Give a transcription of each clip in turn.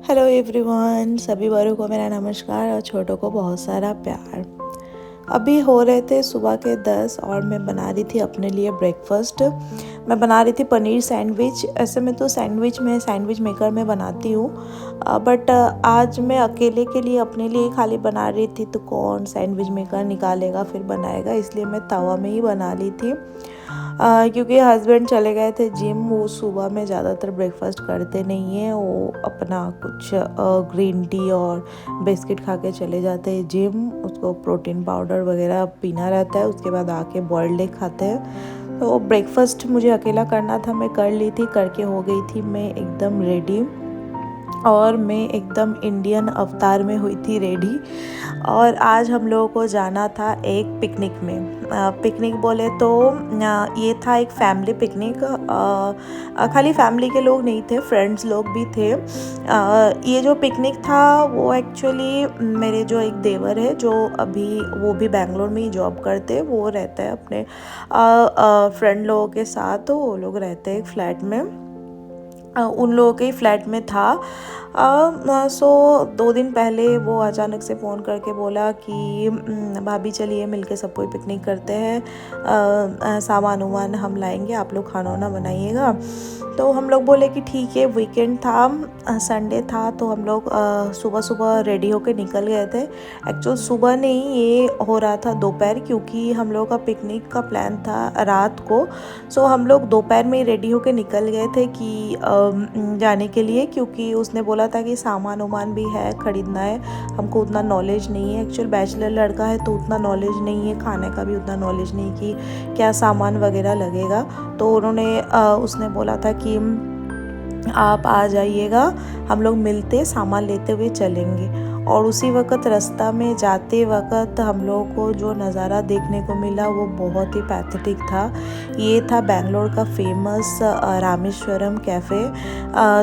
Hello everyone, सभी बड़ों को मेरा नमस्कार और छोटों को बहुत सारा प्यार। अभी हो रहे थे सुबह के 10 और मैं बना रही थी अपने लिए ब्रेकफास्ट। मैं बना रही थी पनीर सैंडविच। ऐसे में तो सैंडविच मेकर में बनाती हूँ, बट आज मैं अकेले के लिए अपने लिए खाली बना रही थी, तो कौन सैंडविच मेकर निकालेगा फिर बनाएगा, इसलिए मैं तवा में ही बना ली थी। क्योंकि हस्बैंड चले गए थे जिम। वो सुबह में ज़्यादातर ब्रेकफास्ट करते नहीं हैं, वो अपना कुछ ग्रीन टी और बिस्किट खा के चले जाते हैं जिम। उसको प्रोटीन पाउडर वगैरह पीना रहता है, उसके बाद आके बॉइल्ड एग खाते हैं। तो ब्रेकफास्ट मुझे अकेला करना था, मैं कर ली थी, करके हो गई थी मैं एकदम रेडी। और मैं एकदम इंडियन अवतार में हुई थी रेडी। और आज हम लोगों को जाना था एक पिकनिक में। पिकनिक बोले तो ये था एक फैमिली पिकनिक। खाली फैमिली के लोग नहीं थे, फ्रेंड्स लोग भी थे। ये जो पिकनिक था वो एक्चुअली मेरे जो एक देवर है, जो अभी वो भी बेंगलोर में ही जॉब करते हैं, वो रहता है अपने फ्रेंड लोगों के साथ। तो वो लोग रहते हैं एक फ्लैट में, उन लोगों के ही फ्लैट में था। सो 2 दिन पहले वो अचानक से फ़ोन करके बोला कि भाभी चलिए मिलके सब कोई पिकनिक करते हैं, सामान वामान हम लाएंगे, आप लोग खाना वाना बनाइएगा। तो हम लोग बोले कि ठीक है। वीकेंड था, संडे था, तो हम लोग सुबह सुबह रेडी होके निकल गए थे। एक्चुअल सुबह नहीं, ये हो रहा था दोपहर, क्योंकि हम लोग का पिकनिक का प्लान था रात को। सो हम लोग दोपहर में ही रेडी होके निकल गए थे कि जाने के लिए, क्योंकि उसने बोला था कि सामान वामान भी है, ख़रीदना है। हमको उतना नॉलेज नहीं है, एक्चुअल बैचलर लड़का है तो उतना नॉलेज नहीं है, खाने का भी उतना नॉलेज नहीं कि क्या सामान वगैरह लगेगा। तो उसने बोला था कि आप आ जाइएगा, हम लोग मिलते सामान लेते हुए चलेंगे। और उसी वक्त रास्ता में जाते वक्त हम लोगों को जो नज़ारा देखने को मिला वो बहुत ही पैथेटिक था। ये था बेंगलोर का फेमस रामेश्वरम कैफ़े।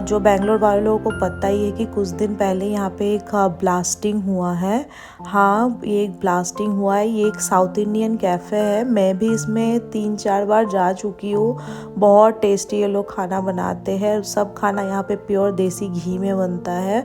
जो बेंगलोर वालों को पता ही है कि कुछ दिन पहले यहाँ पे एक ब्लास्टिंग हुआ है। हाँ, ये एक ब्लास्टिंग हुआ है। ये एक साउथ इंडियन कैफ़े है, मैं भी इसमें 3-4 बार जा चुकी हूँ। बहुत टेस्टी ये लोग खाना बनाते हैं। सब खाना यहाँ पे प्योर देसी घी में बनता है।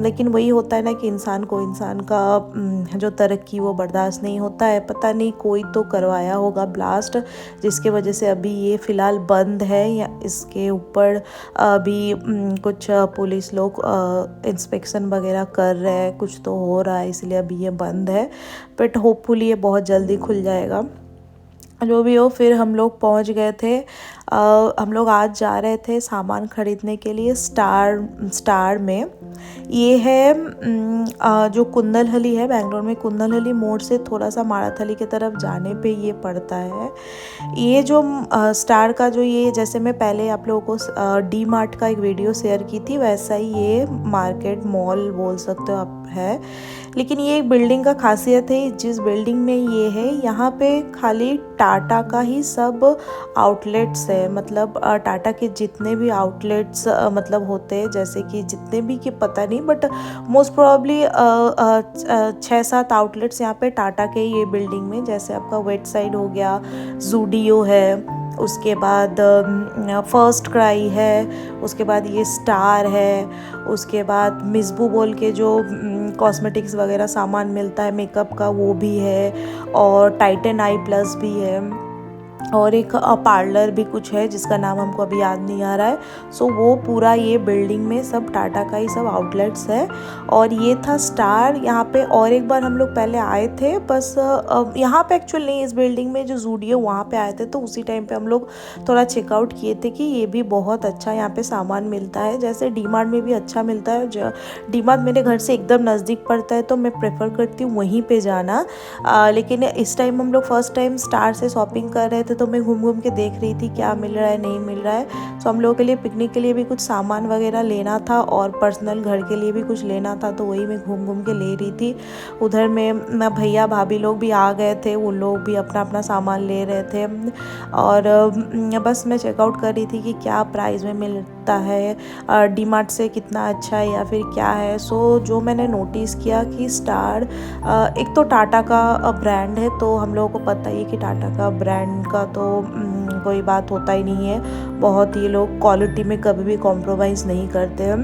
लेकिन वही होता है ना कि इंसान का जो तरक्की वो बर्दाश्त नहीं होता है। पता नहीं कोई तो करवाया होगा ब्लास्ट, जिसके वजह से अभी ये फ़िलहाल बंद है। या इसके ऊपर अभी कुछ पुलिस लोग इंस्पेक्शन वगैरह कर रहे हैं, कुछ तो हो रहा है, इसलिए अभी ये बंद है। बट होपफुली ये बहुत जल्दी खुल जाएगा। जो भी हो, फिर हम लोग पहुंच गए थे। हम लोग आज जा रहे थे सामान ख़रीदने के लिए स्टार में। ये है जो कुंदलहली है, बेंगलोर में कुंदलहली मोड़ से थोड़ा सा माराथली की तरफ जाने पे ये पड़ता है। ये जो स्टार का जो ये, जैसे मैं पहले आप लोगों को डी मार्ट का एक वीडियो शेयर की थी, वैसा ही ये मार्केट मॉल बोल सकते हो आप है। लेकिन ये एक बिल्डिंग का खासियत है, जिस बिल्डिंग में ये है यहाँ पे खाली टाटा का ही सब आउटलेट्स है। मतलब टाटा के जितने भी आउटलेट्स मतलब होते हैं, जैसे कि जितने भी कि पता नहीं, बट मोस्ट प्रोबेबली 6-7 आउटलेट्स यहाँ पे टाटा के ये बिल्डिंग में। जैसे आपका वेट साइड हो गया, जूडियो है, उसके बाद फर्स्ट क्राई है, उसके बाद ये स्टार है, उसके बाद मिसबू बोल के जो कॉस्मेटिक्स वगैरह सामान मिलता है मेकअप का, वो भी है। और टाइटन आई प्लस भी है। और एक पार्लर भी कुछ है जिसका नाम हमको अभी याद नहीं आ रहा है। सो वो पूरा ये बिल्डिंग में सब टाटा का ही सब आउटलेट्स है। और ये था स्टार। यहाँ पे और एक बार हम लोग पहले आए थे, बस यहाँ पे एक्चुअल नहीं, इस बिल्डिंग में जो जूडियो वहाँ पे आए थे, तो उसी टाइम पे हम लोग थोड़ा चेकआउट किए थे कि ये भी बहुत अच्छा यहाँ पे सामान मिलता है। जैसे डी मार्ट में भी अच्छा मिलता है। डी मार्ट मेरे घर से एकदम नज़दीक पड़ता है, तो मैं प्रेफर करती हूँ वहीं पर जाना। लेकिन इस टाइम हम लोग फर्स्ट टाइम स्टार से शॉपिंग कर रहे थे, तो मैं घूम घूम के देख रही थी क्या मिल रहा है नहीं मिल रहा है। सो हम लोगों के लिए पिकनिक के लिए भी कुछ सामान वगैरह लेना था, और पर्सनल घर के लिए भी कुछ लेना था, तो वही मैं घूम घूम के ले रही थी। उधर में भैया भाभी लोग भी आ गए थे, वो लोग भी अपना अपना सामान ले रहे थे। और बस मैं चेकआउट कर रही थी कि क्या प्राइस में मिलता है, डी मार्ट से कितना अच्छा है या फिर क्या है। सो जो मैंने नोटिस किया कि स्टार एक तो टाटा का ब्रांड है, तो हम लोगों को पता ही है कि टाटा का ब्रांड का तो कोई बात होता ही नहीं है। बहुत ही लोग क्वालिटी में कभी भी कॉम्प्रोमाइज़ नहीं करते हैं।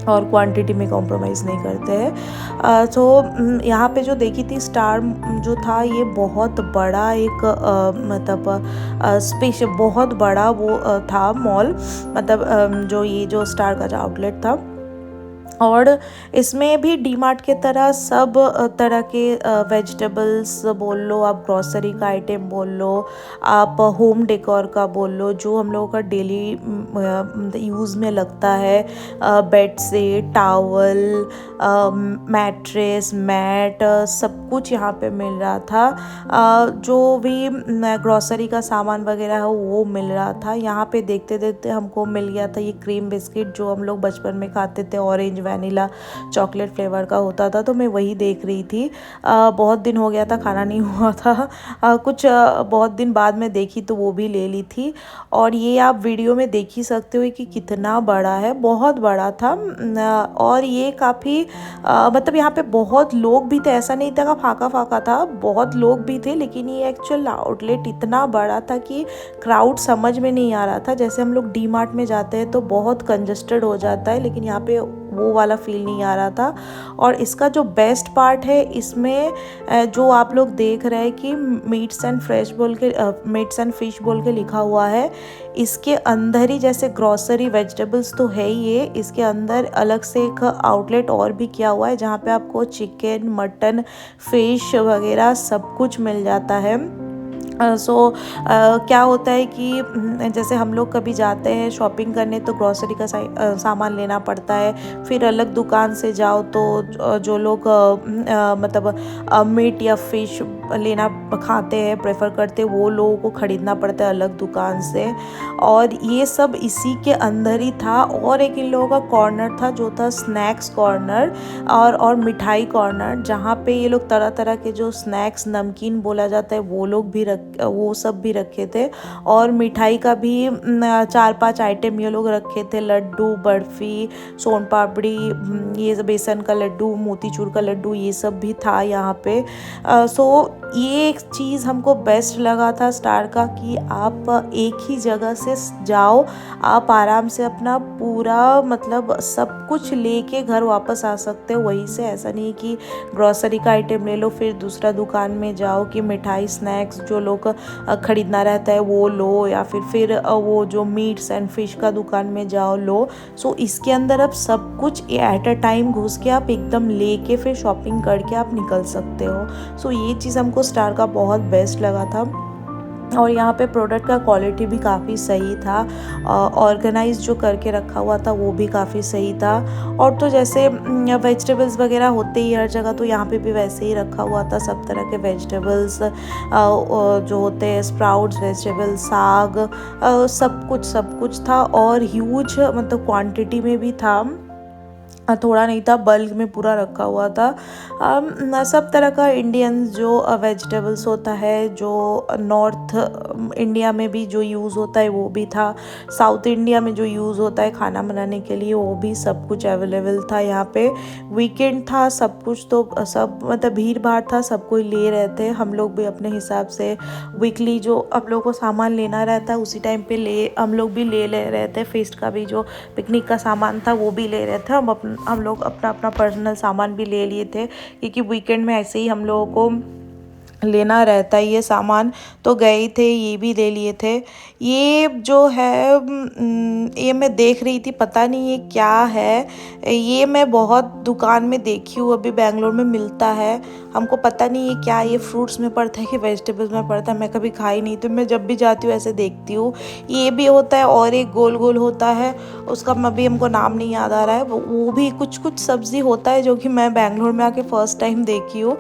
और क्वांटिटी में कॉम्प्रोमाइज़ नहीं करते हैं। तो यहाँ पे जो देखी थी स्टार जो था ये बहुत बड़ा एक मतलब स्पेस, बहुत बड़ा वो था मॉल, मतलब जो ये जो स्टार का जो आउटलेट था। और इसमें भी डी मार्ट के तरह सब तरह के वेजिटेबल्स बोल लो, आप ग्रॉसरी का आइटम बोल लो, आप होम डेकोर का बोल लो, जो हम लोगों का डेली यूज़ में लगता है, bed set, towel, mattress, mat, सब कुछ यहाँ पे मिल रहा था। जो भी ग्रॉसरी का सामान वगैरह है वो मिल रहा था। यहाँ पे देखते देखते हमको मिल गया था ये क्रीम बिस्किट जो हम लोग बचपन में खाते थे, ऑरेंज वैनिला चॉकलेट फ्लेवर का होता था, तो मैं वही देख रही थी। बहुत दिन हो गया था, खाना नहीं हुआ था। कुछ बहुत दिन बाद में देखी तो वो भी ले ली थी। और ये आप वीडियो में देख ही सकते हो कि कितना बड़ा है, बहुत बड़ा था। और ये काफ़ी मतलब यहाँ पे बहुत लोग भी थे, ऐसा नहीं था कि फाका फाका था, बहुत लोग भी थे। लेकिन ये एक्चुअल आउटलेट इतना बड़ा था कि क्राउड समझ में नहीं आ रहा था। जैसे हम लोग डी मार्ट में जाते हैं तो बहुत कंजस्टेड हो जाता है, लेकिन यहाँ पे वो वाला फील नहीं आ रहा था। और इसका जो बेस्ट पार्ट है इसमें जो आप लोग देख रहे हैं कि meets and meets and fish बोल के लिखा हुआ है, इसके अंदर ही जैसे ग्रॉसरी वेजिटेबल्स तो है ही, ये इसके अंदर अलग से एक आउटलेट और भी किया हुआ है जहाँ पे आपको चिकन, मटन, फिश वगैरह सब कुछ मिल जाता है। क्या होता है कि जैसे हम लोग कभी जाते हैं शॉपिंग करने तो ग्रॉसरी का सामान लेना पड़ता है, फिर अलग दुकान से जाओ तो जो लोग मतलब मीट या फिश लेना खाते हैं, प्रेफर करते हैं, वो लोगों को ख़रीदना पड़ता है अलग दुकान से। और ये सब इसी के अंदर ही था। और एक इन लोगों का कॉर्नर था जो था स्नैक्स कॉर्नर और मिठाई कॉर्नर, जहाँ पे ये लोग तरह तरह के जो स्नैक्स, नमकीन बोला जाता है वो सब भी रखे थे। और मिठाई का भी 4-5 आइटम ये लोग रखे थे, लड्डू, बर्फ़ी, सोन पापड़ी, ये बेसन का लड्डू, मोतीचूर का लड्डू, ये सब भी था यहाँ पे। ये एक चीज़ हमको बेस्ट लगा था स्टार का कि आप एक ही जगह से जाओ, आप आराम से अपना पूरा मतलब सब कुछ लेके घर वापस आ सकते हो वहीं से। ऐसा नहीं कि ग्रॉसरी का आइटम ले लो फिर दूसरा दुकान में जाओ कि मिठाई, स्नैक्स जो लोग ख़रीदना रहता है वो लो, या फिर वो जो मीट्स एंड फिश का दुकान में जाओ लो। इसके अंदर अब सब कुछ एट अ टाइम घुस के आप एकदम लेके फिर शॉपिंग करके आप निकल सकते हो। ये चीज़ हमको स्टार का बहुत बेस्ट लगा था। और यहाँ पे प्रोडक्ट का क्वालिटी भी काफ़ी सही था, ऑर्गेनाइज जो करके रखा हुआ था वो भी काफ़ी सही था। और तो जैसे वेजिटेबल्स वगैरह होते ही हर जगह, तो यहाँ पे भी वैसे ही रखा हुआ था, सब तरह के वेजिटेबल्स जो होते हैं, स्प्राउट्स वेजिटेबल, साग, सब कुछ था। और ह्यूज मतलब क्वांटिटी में भी था, थोड़ा नहीं था, बल्क में पूरा रखा हुआ था। सब तरह का इंडियन जो वेजिटेबल्स होता है, जो नॉर्थ इंडिया में भी जो यूज़ होता है वो भी था, साउथ इंडिया में जो यूज़ होता है खाना बनाने के लिए वो भी सब कुछ अवेलेबल था यहाँ पे। वीकेंड था, सब कुछ तो सब मतलब भीड़ भाड़ था, सब कोई ले रहे थे। हम लोग भी अपने हिसाब से वीकली जो हम लोग को सामान लेना रहता है उसी टाइम पे हम लोग भी ले रहे थे। फेस्ट का भी जो पिकनिक का सामान था वो भी ले रहे थे। हम लोग अपना अपना पर्सनल सामान भी ले लिए थे, क्योंकि वीकेंड में ऐसे ही हम लोगों को लेना रहता है ये सामान, तो गए थे, ये भी ले लिए थे। ये जो है ये मैं देख रही थी, पता नहीं ये क्या है, ये मैं बहुत दुकान में देखी हूँ, अभी बेंगलोर में मिलता है, हमको पता नहीं ये क्या, ये फ्रूट्स में पड़ता है कि वेजिटेबल्स में पड़ता है, मैं कभी खाई नहीं, तो मैं जब भी जाती हूँ ऐसे देखती हूँ। ये भी होता है और एक गोल गोल होता है, उसका अभी हमको नाम नहीं याद आ रहा है, वो भी कुछ सब्ज़ी होता है जो कि मैं बेंगलोर में आके फ़र्स्ट टाइम देखी हूँ।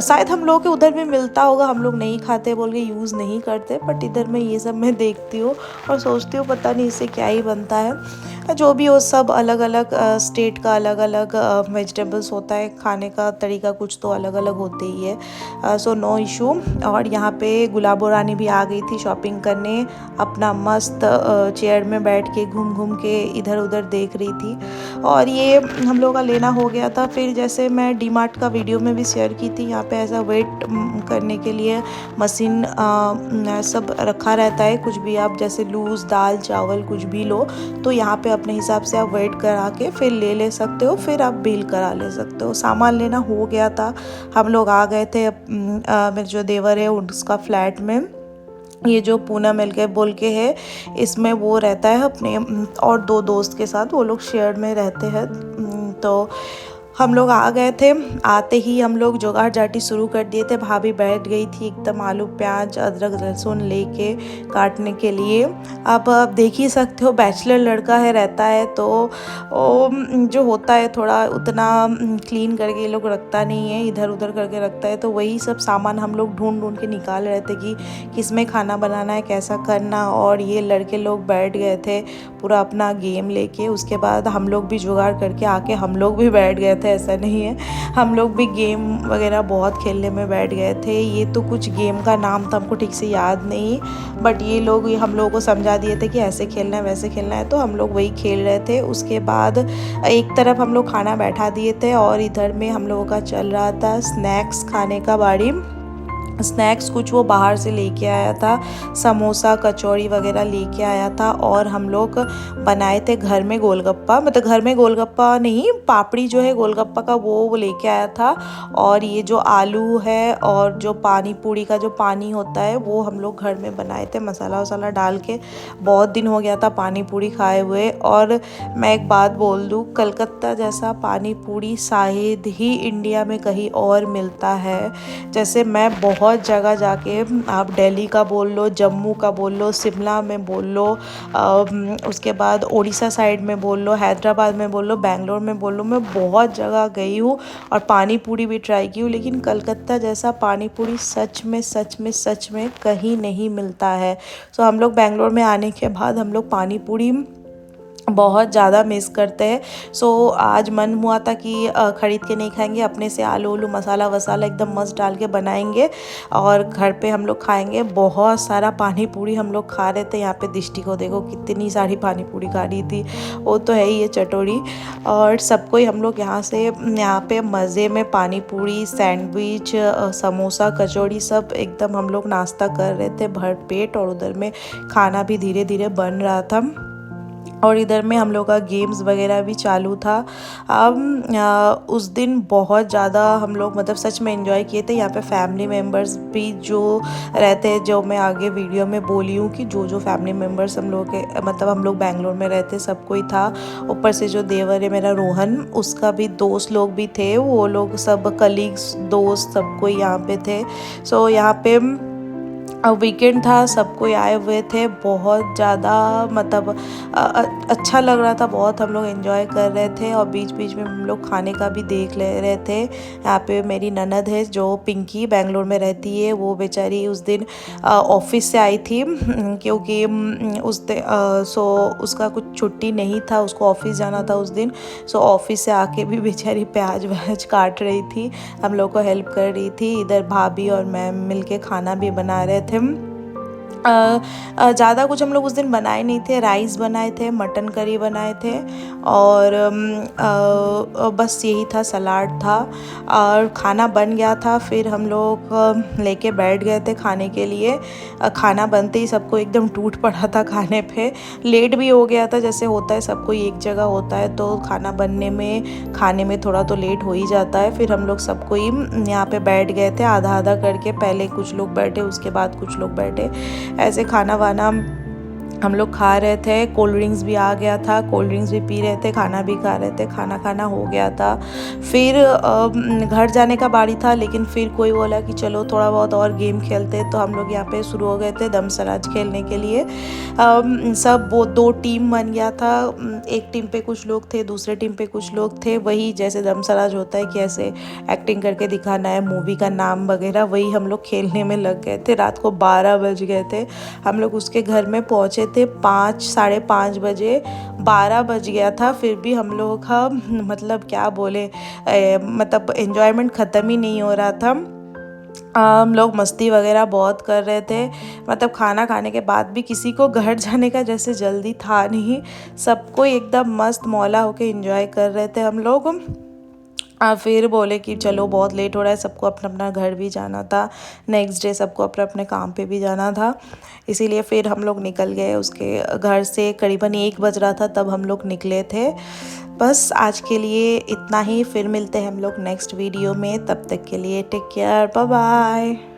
शायद हम लोग के उधर भी मिलता होगा, हम लोग नहीं खाते बोल के यूज़ नहीं करते, बट इधर मैं ये सब मैं देखती हूँ और सोचती हूँ पता नहीं इससे क्या ही बनता है। जो भी हो, सब अलग अलग स्टेट का अलग अलग वेजिटेबल्स होता है, खाने का तरीका कुछ तो अलग अलग होते ही है। So no issue. और यहाँ पे गुलाबो रानी भी आ गई थी शॉपिंग करने, अपना मस्त चेयर में बैठ के घूम घूम के इधर उधर देख रही थी। और ये हम लोग का लेना हो गया था। फिर जैसे मैं डी मार्ट का वीडियो में भी शेयर की थी, यहाँ पे ऐसा वेट करने के लिए मशीन सब रखा रहता है, कुछ भी आप जैसे लूज़ दाल चावल कुछ भी लो तो यहाँ पे अपने हिसाब से आप वेट करा के फिर ले सकते हो, फिर आप बिल करा ले सकते हो। सामान लेना हो गया था, हम लोग आ गए थे मेरे जो देवर है उसका फ्लैट में। ये जो पूना मिल के बोल के है, इसमें वो रहता है अपने और 2 दोस्त के साथ, वो लोग शेयर में रहते हैं। तो हम लोग आ गए थे। आते ही हम लोग जुगाड़ जाटी शुरू कर दिए थे। भाभी बैठ गई थी एकदम आलू प्याज अदरक लहसुन लेके काटने के लिए। अब आप देख ही सकते हो बैचलर लड़का है रहता है तो जो होता है थोड़ा उतना क्लीन करके ये लोग रखता नहीं है, इधर उधर करके रखता है। तो वही सब सामान हम लोग ढूंढ ढूंढ के निकाल रहे थे कि किसमें खाना बनाना है, कैसा करना। और ये लड़के लोग बैठ गए थे पूरा अपना गेम लेके। उसके बाद हम लोग भी जुगाड़ करके आके हम लोग भी बैठ गए थे, ऐसा नहीं है, हम लोग भी गेम वगैरह बहुत खेलने में बैठ गए थे। ये तो कुछ गेम का नाम था, हमको ठीक से याद नहीं, बट ये लोग हम लोगों को समझा दिए थे कि ऐसे खेलना है वैसे खेलना है, तो हम लोग वही खेल रहे थे। उसके बाद एक तरफ हम लोग खाना बैठा दिए थे और इधर में हम लोगों का चल रहा था स्नैक्स खाने का बारी। स्नैक्स कुछ वो बाहर से लेके आया था, समोसा कचौड़ी वगैरह लेके आया था। और हम लोग बनाए थे घर में गोलगप्पा, मतलब घर में गोलगप्पा नहीं, पापड़ी जो है गोलगप्पा का वो लेके आया था। और ये जो आलू है और जो पानी पूरी का जो पानी होता है वो हम लोग घर में बनाए थे मसाला वसाला डाल के। बहुत दिन हो गया था पानी पूरी खाए हुए। और मैं एक बात बोल दूँ, कलकत्ता जैसा पानी पूरी शायद ही इंडिया में कहीं और मिलता है। जैसे मैं बहुत जगह जाके, आप दिल्ली का बोल लो, जम्मू का बोल लो, शिमला में बोल लो, उसके बाद उड़ीसा साइड में बोल लो, हैदराबाद में बोल लो, बेंगलोर में बोल लो, मैं बहुत जगह गई हूँ और पानी पूरी भी ट्राई की हूँ। लेकिन कलकत्ता जैसा पानी पूरी सच में सच में सच में कहीं नहीं मिलता है। सो हम लोग बेंगलोर में आने के बाद हम लोग पानी पूरी बहुत ज़्यादा मिस करते हैं। सो आज मन हुआ था कि ख़रीद के नहीं खाएंगे, अपने से आलू उलू मसाला वसाला एकदम मस्त डाल के बनाएंगे और घर पे हम लोग खाएंगे। बहुत सारा पानी पूरी हम लोग खा रहे थे। यहाँ पे दृष्टि को देखो कितनी सारी पानी पूरी खा रही थी, वो तो है ही ये चटोरी। और सबको ही हम लोग यहाँ पे मज़े में पानी पूरी सैंडविच समोसा कचौड़ी सब एकदम हम लोग नाश्ता कर रहे थे भर पेट। और उधर में खाना भी धीरे धीरे बन रहा था और इधर में हम लोग का गेम्स वगैरह भी चालू था। अब उस दिन बहुत ज़्यादा हम लोग मतलब सच में एंजॉय किए थे। यहाँ पे फैमिली मेम्बर्स भी जो रहते हैं, जो मैं आगे वीडियो में बोली हूँ कि जो फैमिली मेम्बर्स हम लोग के मतलब हम लोग बेंगलोर में रहते सब कोई था। ऊपर से जो देवर है मेरा रोहन, उसका भी दोस्त लोग भी थे, वो लोग सब कलीग्स दोस्त सब कोई यहाँ पे थे। सो यहाँ पे वीकेंड था, सब कोई आए हुए थे। बहुत ज़्यादा मतलब अच्छा लग रहा था, बहुत हम लोग एंजॉय कर रहे थे। और बीच बीच में हम लोग खाने का भी देख ले रहे थे। यहाँ पे मेरी ननद है जो पिंकी बेंगलोर में रहती है, वो बेचारी उस दिन ऑफिस से आई थी क्योंकि सो उसका कुछ छुट्टी नहीं था, उसको ऑफिस जाना था उस दिन। सो ऑफिस से आके भी बेचारी प्याज व्याज काट रही थी, हम लोग को हेल्प कर रही थी। इधर भाभी और मैं मिलके खाना भी बना रहे थे। ज़्यादा कुछ हम लोग उस दिन बनाए नहीं थे, राइस बनाए थे, मटन करी बनाए थे और बस यही था, सलाद था और खाना बन गया था। फिर हम लोग लेके बैठ गए थे खाने के लिए। खाना बनते ही सबको एकदम टूट पड़ा था खाने पे। लेट भी हो गया था, जैसे होता है सबको एक जगह होता है तो खाना बनने में खाने में थोड़ा तो लेट हो ही जाता है। फिर हम लोग सबको ही यहाँ पे बैठ गए थे आधा आधा करके, पहले कुछ लोग बैठे उसके बाद कुछ लोग बैठे, ऐसे खाना वाना हम लोग खा रहे थे। कोल्ड ड्रिंक्स भी आ गया था, कोल्ड ड्रिंक्स भी पी रहे थे, खाना भी खा रहे थे, खाना खाना हो गया था। फिर घर जाने का बारी था, लेकिन फिर कोई बोला कि चलो थोड़ा बहुत और गेम खेलते, तो हम लोग यहाँ पे शुरू हो गए थे दमसराज खेलने के लिए। सब वो 2 टीम बन गया था, एक टीम पे कुछ लोग थे, दूसरे टीम पे कुछ लोग थे। वही जैसे दमसराज होता है कि ऐसे एक्टिंग करके दिखाना है, मूवी का नाम वगैरह, वही हम लोग खेलने में लग गए थे। रात को 12 बज गए थे, हम लोग उसके घर में पहुँचे थे 5 साढ़े 5 बजे, 12 बज गया था। फिर भी हम लोगों का मतलब क्या बोले मतलब एंजॉयमेंट ख़त्म ही नहीं हो रहा था। हम लोग मस्ती वगैरह बहुत कर रहे थे, मतलब खाना खाने के बाद भी किसी को घर जाने का जैसे जल्दी था नहीं, सबको एकदम मस्त मौला होके एंजॉय कर रहे थे हम लोग। फिर बोले कि चलो बहुत लेट हो रहा है, सबको अपना अपना घर भी जाना था, नेक्स्ट डे सबको अपने अपने काम पे भी जाना था। इसीलिए फिर हम लोग निकल गए उसके घर से। करीबन 1 बज रहा था तब हम लोग निकले थे। बस आज के लिए इतना ही, फिर मिलते हैं हम लोग नेक्स्ट वीडियो में। तब तक के लिए टेक केयर, बाय बाय।